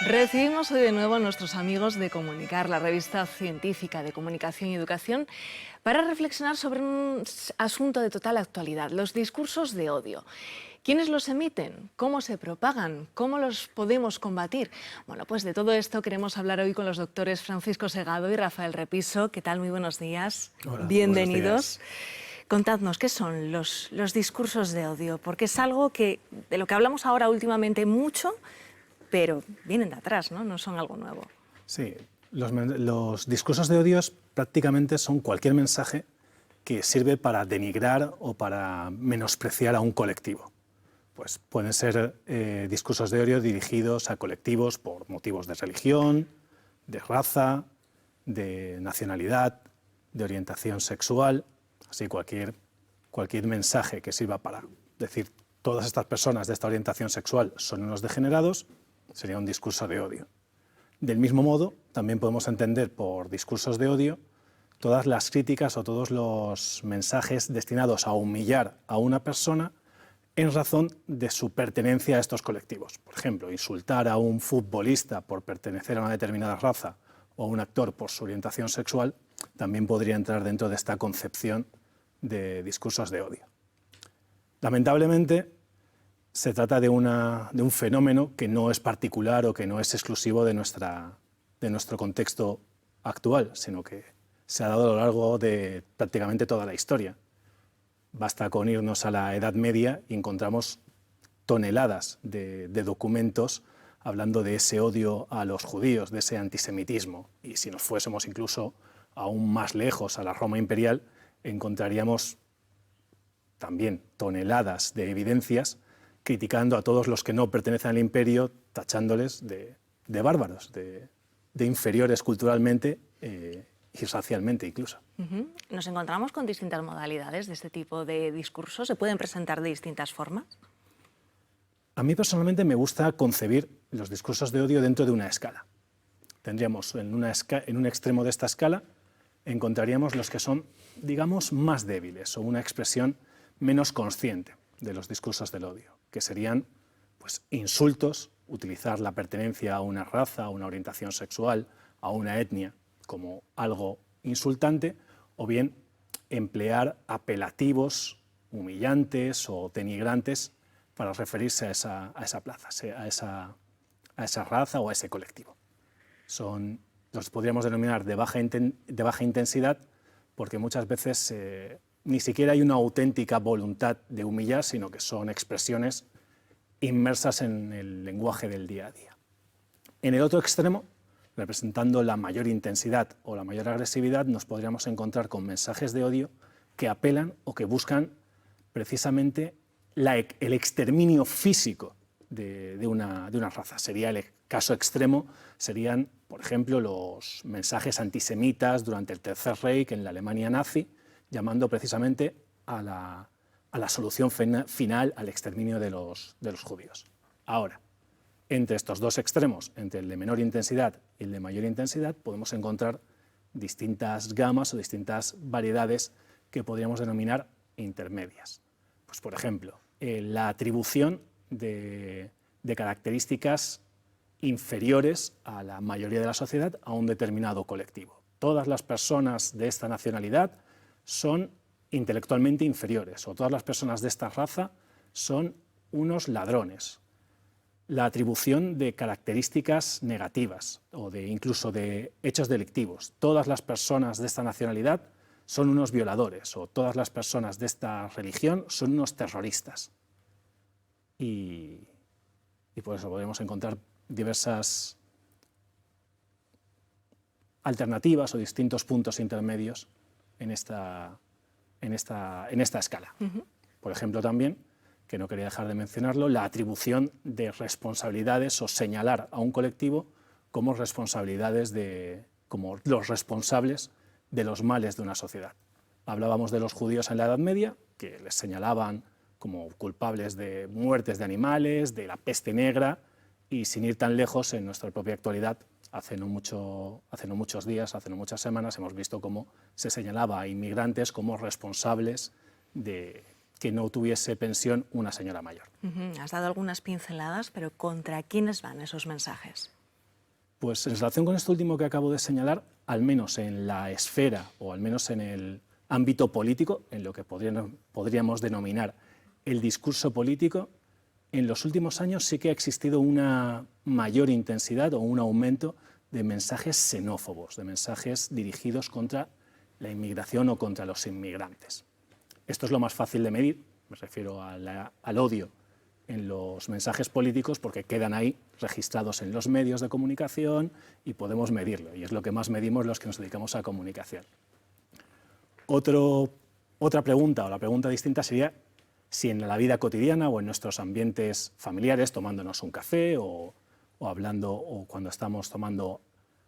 Recibimos hoy de nuevo a nuestros amigos de Comunicar, la revista científica de comunicación y educación, para reflexionar sobre un asunto de total actualidad, los discursos de odio. ¿Quiénes los emiten? ¿Cómo se propagan? ¿Cómo los podemos combatir? Bueno, pues de todo esto queremos hablar hoy con los doctores Francisco Segado y Rafael Repiso. ¿Qué tal? Muy buenos días. Hola, Bienvenidos. buenos días. Contadnos, ¿qué son los discursos de odio? Porque es algo de lo que hablamos ahora últimamente mucho, pero vienen de atrás, ¿no? No son algo nuevo. Sí, los discursos de odio prácticamente son cualquier mensaje que sirve para denigrar o para menospreciar a un colectivo. Pues pueden ser discursos de odio dirigidos a colectivos por motivos de religión, de raza, de nacionalidad, de orientación sexual, así cualquier mensaje que sirva para decir todas estas personas de esta orientación sexual son unos degenerados, sería un discurso de odio. Del mismo modo, también podemos entender por discursos de odio todas las críticas o todos los mensajes destinados a humillar a una persona en razón de su pertenencia a estos colectivos. Por ejemplo, insultar a un futbolista por pertenecer a una determinada raza o a un actor por su orientación sexual también podría entrar dentro de esta concepción de discursos de odio. Lamentablemente, se trata de un fenómeno que no es particular o que no es exclusivo de nuestro contexto actual, sino que se ha dado a lo largo de prácticamente toda la historia. Basta con irnos a la Edad Media y encontramos toneladas de documentos hablando de ese odio a los judíos, de ese antisemitismo. Y si nos fuésemos incluso aún más lejos, a la Roma imperial, encontraríamos también toneladas de evidencias criticando a todos los que no pertenecen al imperio, tachándoles de bárbaros, de inferiores culturalmente y racialmente incluso. Nos encontramos con distintas modalidades de este tipo de discursos. ¿Se pueden presentar de distintas formas? A mí personalmente me gusta concebir los discursos de odio dentro de una escala. Tendríamos en un extremo de esta escala, encontraríamos los que son, digamos, más débiles o una expresión menos consciente de los discursos del odio, que serían pues, insultos, utilizar la pertenencia a una raza, a una orientación sexual, a una etnia como algo insultante, o bien emplear apelativos humillantes o denigrantes para referirse a esa plaza, a esa raza o a ese colectivo. Los podríamos denominar de baja intensidad porque muchas veces ni siquiera hay una auténtica voluntad de humillar, sino que son expresiones inmersas en el lenguaje del día a día. En el otro extremo, representando la mayor intensidad o la mayor agresividad, nos podríamos encontrar con mensajes de odio que apelan o que buscan precisamente el exterminio físico de una raza. Sería el caso extremo, serían, por ejemplo, los mensajes antisemitas durante el Tercer Reich en la Alemania nazi, llamando precisamente a la solución final al exterminio de los judíos. Ahora, entre estos dos extremos, entre el de menor intensidad y el de mayor intensidad, podemos encontrar distintas gamas o distintas variedades que podríamos denominar intermedias. Pues, por ejemplo, la atribución de características inferiores a la mayoría de la sociedad a un determinado colectivo. Todas las personas de esta nacionalidad son intelectualmente inferiores, o todas las personas de esta raza son unos ladrones. La atribución de características negativas o incluso de hechos delictivos. Todas las personas de esta nacionalidad son unos violadores, o todas las personas de esta religión son unos terroristas. Y por eso podemos encontrar diversas alternativas o distintos puntos intermedios en esta escala. Por ejemplo, también, que no quería dejar de mencionarlo, la atribución de responsabilidades o señalar a un colectivo como como los responsables de los males de una sociedad. Hablábamos de los judíos en la Edad Media, que les señalaban como culpables de muertes de animales, de la peste negra, y sin ir tan lejos, en nuestra propia actualidad, hace no muchos días, hace no muchas semanas, hemos visto cómo se señalaba a inmigrantes como responsables de que no tuviese pensión una señora mayor. Has dado algunas pinceladas, pero ¿contra quiénes van esos mensajes? Pues en relación con esto último que acabo de señalar, al menos en la esfera o al menos en el ámbito político, en lo que podríamos denominar el discurso político, en los últimos años sí que ha existido una mayor intensidad o un aumento de mensajes xenófobos, de mensajes dirigidos contra la inmigración o contra los inmigrantes. Esto es lo más fácil de medir, me refiero al odio en los mensajes políticos, porque quedan ahí registrados en los medios de comunicación y podemos medirlo, y es lo que más medimos los que nos dedicamos a comunicación. Otra pregunta, o la pregunta distinta, sería si en la vida cotidiana o en nuestros ambientes familiares, tomándonos un café o hablando, o cuando estamos tomando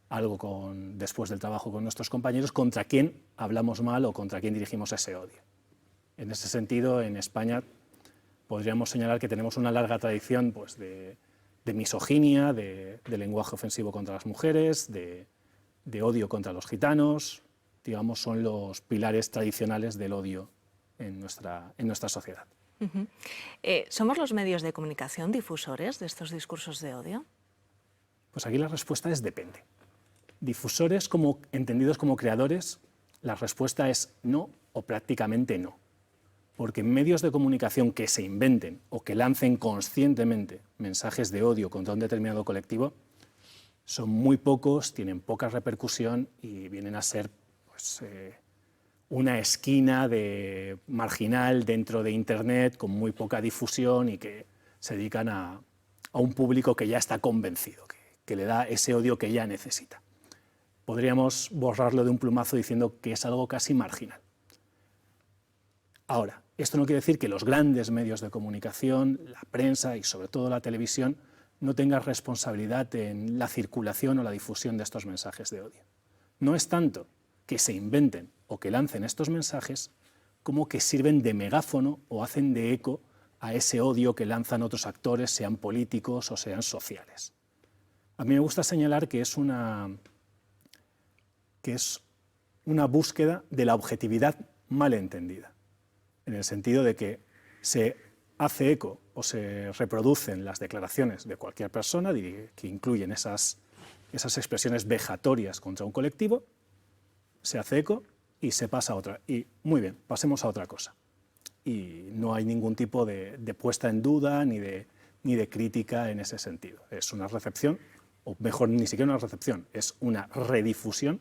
algo después del trabajo con nuestros compañeros, contra quién hablamos mal o contra quién dirigimos ese odio. En ese sentido, en España podríamos señalar que tenemos una larga tradición pues, de misoginia, de lenguaje ofensivo contra las mujeres, de odio contra los gitanos. Digamos, son los pilares tradicionales del odio en nuestra sociedad. ¿Somos los medios de comunicación difusores de estos discursos de odio? Pues aquí la respuesta es depende. Difusores entendidos como creadores, la respuesta es no o prácticamente no. Porque medios de comunicación que se inventen o que lancen conscientemente mensajes de odio contra un determinado colectivo son muy pocos, tienen poca repercusión y vienen a ser pues, una esquina marginal dentro de Internet con muy poca difusión y que se dedican a un público que ya está convencido, que le da ese odio que ya necesita. Podríamos borrarlo de un plumazo diciendo que es algo casi marginal. Ahora, esto no quiere decir que los grandes medios de comunicación, la prensa y sobre todo la televisión, no tengan responsabilidad en la circulación o la difusión de estos mensajes de odio. No es tanto que se inventen o que lancen estos mensajes como que sirven de megáfono o hacen de eco a ese odio que lanzan otros actores, sean políticos o sean sociales. A mí me gusta señalar que es una búsqueda de la objetividad mal entendida, en el sentido de que se hace eco o se reproducen las declaraciones de cualquier persona que incluyen esas expresiones vejatorias contra un colectivo, se hace eco y se pasa a otra. Y muy bien, pasemos a otra cosa. Y no hay ningún tipo de puesta en duda ni de crítica en ese sentido. Es una recepción, o mejor, ni siquiera una recepción, es una redifusión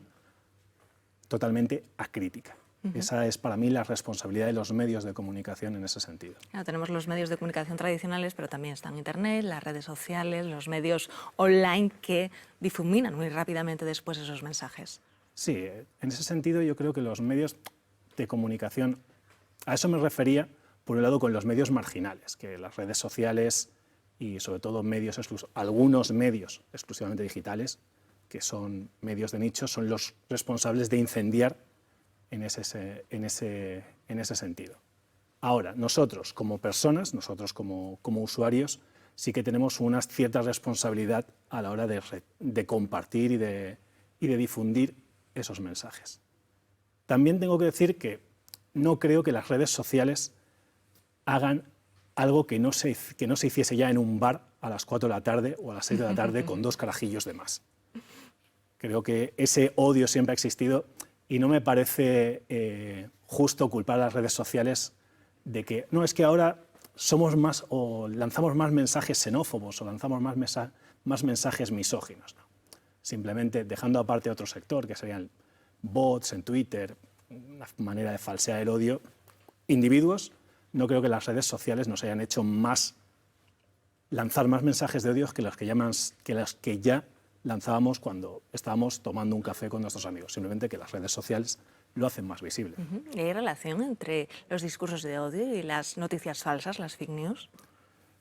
totalmente acrítica. Esa es para mí la responsabilidad de los medios de comunicación en ese sentido. Claro, tenemos los medios de comunicación tradicionales, pero también están Internet, las redes sociales, los medios online que difuminan muy rápidamente después esos mensajes. Sí, en ese sentido yo creo que los medios de comunicación, a eso me refería, por un lado, con los medios marginales, que las redes sociales y sobre todo algunos medios exclusivamente digitales, que son medios de nicho, son los responsables de incendiar en ese sentido. Ahora, nosotros como personas, nosotros como usuarios, sí que tenemos una cierta responsabilidad a la hora de compartir y de difundir esos mensajes. También tengo que decir que no creo que las redes sociales hagan algo que no se hiciese ya en un bar a las 4 de la tarde o a las 6 de la tarde con 2 carajillos de más. Creo que ese odio siempre ha existido y no me parece justo culpar a las redes sociales de que no, es que ahora somos más o lanzamos más mensajes xenófobos o lanzamos más mensajes misóginos. No. Simplemente dejando aparte otro sector, que serían bots en Twitter, una manera de falsear el odio, individuos, no creo que las redes sociales nos hayan hecho lanzar más mensajes de odio que los que ya lanzábamos cuando estábamos tomando un café con nuestros amigos. Simplemente que las redes sociales lo hacen más visible. ¿Y hay relación entre los discursos de odio y las noticias falsas, las fake news?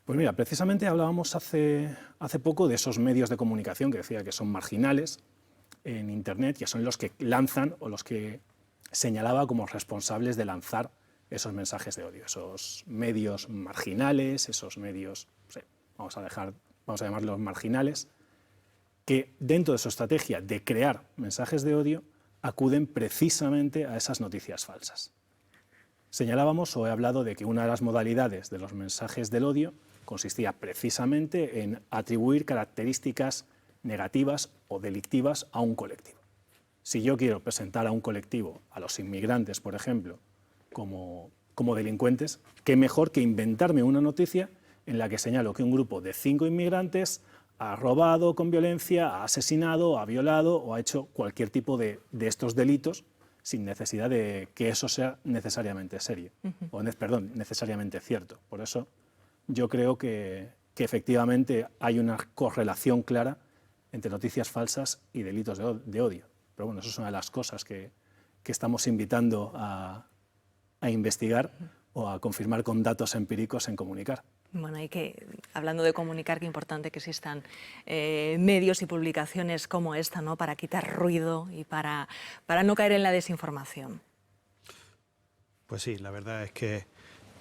Pues mira, precisamente hablábamos hace poco de esos medios de comunicación que decía que son marginales en Internet, que son los que lanzan o los que señalaba como responsables de lanzar esos mensajes de odio, esos medios marginales, esos medios, vamos a llamarlos marginales, que dentro de su estrategia de crear mensajes de odio acuden precisamente a esas noticias falsas. Señalábamos o he hablado de que una de las modalidades de los mensajes del odio consistía precisamente en atribuir características negativas o delictivas a un colectivo. Si yo quiero presentar a un colectivo, a los inmigrantes, por ejemplo, como delincuentes, qué mejor que inventarme una noticia en la que señalo que un grupo de 5 inmigrantes ha robado con violencia, ha asesinado, ha violado o ha hecho cualquier tipo de estos delitos sin necesidad de que eso sea necesariamente serio, perdón, necesariamente cierto. Por eso yo creo que efectivamente hay una correlación clara entre noticias falsas y delitos de odio. Pero bueno, eso es una de las cosas que estamos invitando a investigar o a confirmar con datos empíricos en Comunicar. Bueno, hablando de comunicar, qué importante que existan medios y publicaciones como esta, ¿no?, para quitar ruido y para no caer en la desinformación. Pues sí, la verdad es que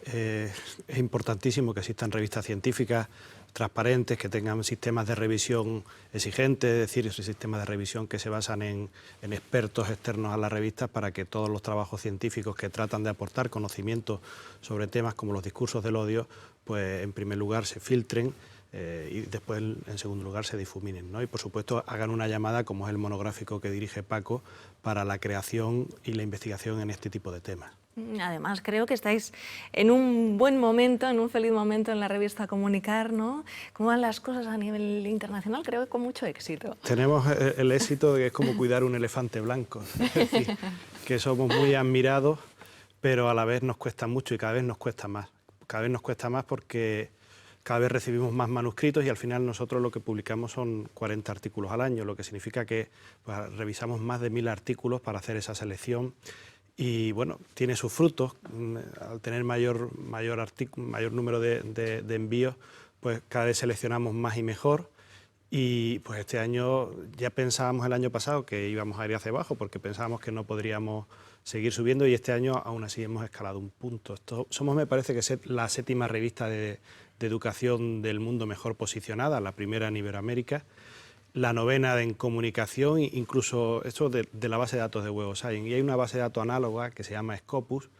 es importantísimo que existan revistas científicas transparentes, que tengan sistemas de revisión exigentes, es decir, sistemas de revisión que se basan en expertos externos a las revistas para que todos los trabajos científicos que tratan de aportar conocimiento sobre temas como los discursos del odio, pues en primer lugar se filtren y después en segundo lugar se difuminen, ¿no? Y por supuesto hagan una llamada, como es el monográfico que dirige Paco, para la creación y la investigación en este tipo de temas. Además, creo que estáis en un buen momento, en un feliz momento en la revista Comunicar, ¿no? ¿Cómo van las cosas a nivel internacional? Creo que con mucho éxito. Tenemos el éxito de que es como cuidar un elefante blanco, es decir, que somos muy admirados, pero a la vez nos cuesta mucho y cada vez nos cuesta más. Cada vez nos cuesta más porque cada vez recibimos más manuscritos y al final nosotros lo que publicamos son 40 artículos al año, lo que significa que pues, revisamos más de 1000 artículos para hacer esa selección. Y bueno, tiene sus frutos. Al tener mayor número de envíos, pues cada vez seleccionamos más y mejor. Y pues este año ya pensábamos el año pasado que íbamos a ir hacia abajo porque pensábamos que no podríamos seguir subiendo y este año aún así hemos escalado un punto. Somos, me parece, que la 7ª revista de educación del mundo mejor posicionada, la primera en Iberoamérica, la 9ª en comunicación, incluso esto de la base de datos de Web of Science. Y hay una base de datos análoga que se llama Scopus,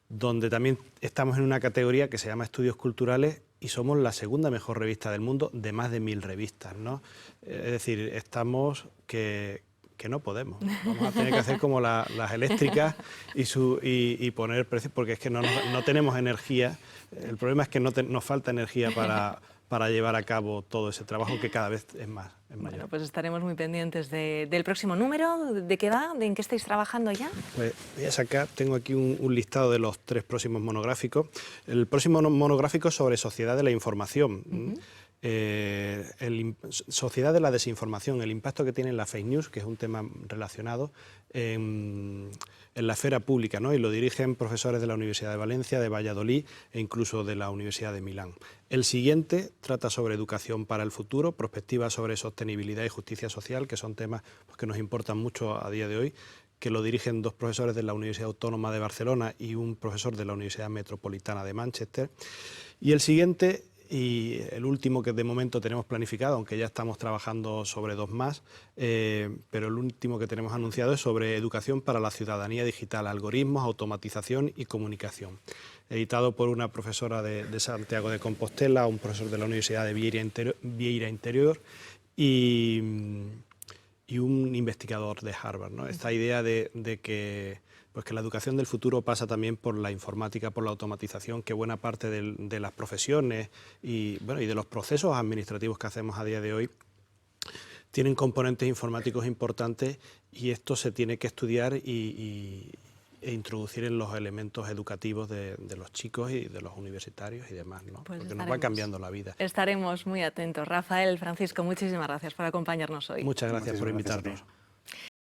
donde también estamos en una categoría que se llama Estudios Culturales y somos la 2ª mejor revista del mundo de más de 1000 revistas, ¿no? Es decir, estamos que no podemos. Vamos a tener que hacer como las eléctricas y poner precios porque es que no tenemos energía. El problema es que nos falta energía para llevar a cabo todo ese trabajo que cada vez es mayor. Bueno, pues estaremos muy pendientes del próximo número. ¿De qué va? ¿En qué estáis trabajando ya? Pues voy a sacar, tengo aquí un listado de los 3 próximos monográficos. El próximo monográfico es sobre sociedad de la información. Sociedad de la desinformación, el impacto que tiene en la fake news, que es un tema relacionado en la esfera pública, ¿no? Y lo dirigen profesores de la Universidad de Valencia, de Valladolid e incluso de la Universidad de Milán. El siguiente trata sobre educación para el futuro, perspectivas sobre sostenibilidad y justicia social, que son temas pues, que nos importan mucho a día de hoy, que lo dirigen 2 profesores de la Universidad Autónoma de Barcelona y un profesor de la Universidad Metropolitana de Manchester. Y el siguiente y el último que de momento tenemos planificado, aunque ya estamos trabajando sobre 2 más, pero el último que tenemos anunciado es sobre educación para la ciudadanía digital, algoritmos, automatización y comunicación. Editado por una profesora de Santiago de Compostela, un profesor de la Universidad de Vieira Interior y un investigador de Harvard, ¿no? Esta idea de que la educación del futuro pasa también por la informática, por la automatización, que buena parte de las profesiones y de los procesos administrativos que hacemos a día de hoy tienen componentes informáticos importantes y esto se tiene que estudiar e introducir en los elementos educativos de los chicos y de los universitarios y demás, ¿no? Pues porque nos va cambiando la vida. Estaremos muy atentos. Rafael, Francisco, muchísimas gracias por acompañarnos hoy. Muchas gracias por invitarnos.